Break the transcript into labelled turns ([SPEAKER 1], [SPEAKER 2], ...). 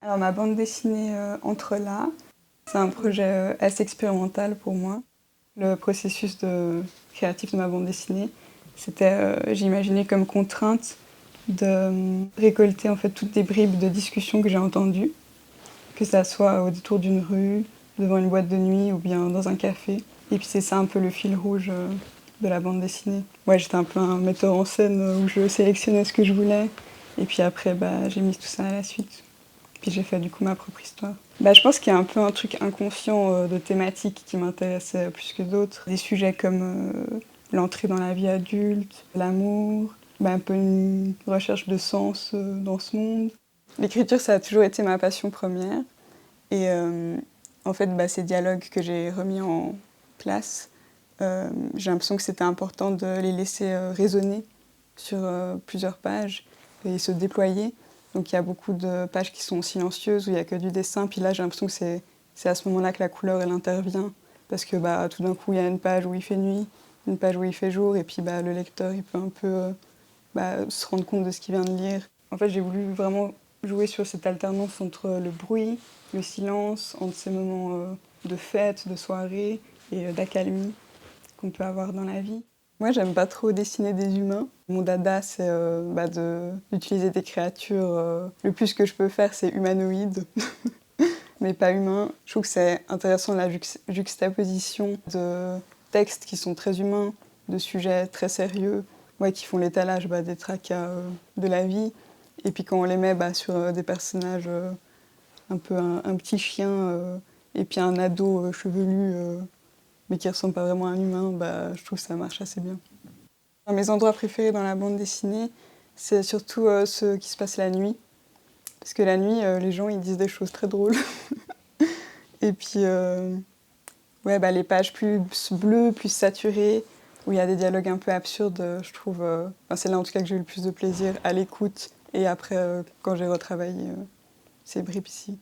[SPEAKER 1] Alors ma bande dessinée Entrelacs, c'est un projet assez expérimental pour moi. Le processus créatif de ma bande dessinée, c'était, j'ai imaginé comme contrainte de récolter en fait toutes les bribes de discussions que j'ai entendues, que ça soit au détour d'une rue, devant une boîte de nuit ou bien dans un café. Et puis c'est ça un peu le fil rouge de la bande dessinée. Ouais, j'étais un peu un metteur en scène où je sélectionnais ce que je voulais. Et puis après, j'ai mis tout ça à la suite. Puis j'ai fait du coup ma propre histoire. Je pense qu'il y a un peu un truc inconscient de thématiques qui m'intéressait plus que d'autres. Des sujets comme l'entrée dans la vie adulte, l'amour, un peu une recherche de sens dans ce monde. L'écriture, ça a toujours été ma passion première. Et en fait, ces dialogues que j'ai remis en place, j'ai l'impression que c'était important de les laisser résonner sur plusieurs pages et se déployer. Donc il y a beaucoup de pages qui sont silencieuses où il n'y a que du dessin. Puis là, j'ai l'impression que c'est à ce moment-là que la couleur, elle intervient. Parce que tout d'un coup, il y a une page où il fait nuit, une page où il fait jour. Et puis le lecteur, il peut un peu se rendre compte de ce qu'il vient de lire. En fait, j'ai voulu vraiment jouer sur cette alternance entre le bruit, le silence, entre ces moments de fête, de soirée et d'accalmie qu'on peut avoir dans la vie. Moi, j'aime pas trop dessiner des humains. Mon dada, c'est d'utiliser des créatures. Le plus que je peux faire, c'est humanoïde, mais pas humain. Je trouve que c'est intéressant la juxtaposition de textes qui sont très humains, de sujets très sérieux, qui font l'étalage des tracas de la vie. Et puis quand on les met sur des personnages, un peu un petit chien et puis un ado chevelu, mais qui ressemble pas vraiment à un humain, je trouve que ça marche assez bien. Mes endroits préférés dans la bande dessinée, c'est surtout ceux qui se passent la nuit. Parce que la nuit, les gens ils disent des choses très drôles. Et puis, les pages plus bleues, plus saturées, où il y a des dialogues un peu absurdes, je trouve. C'est là en tout cas que j'ai eu le plus de plaisir à l'écoute et après quand j'ai retravaillé ces bribes ici.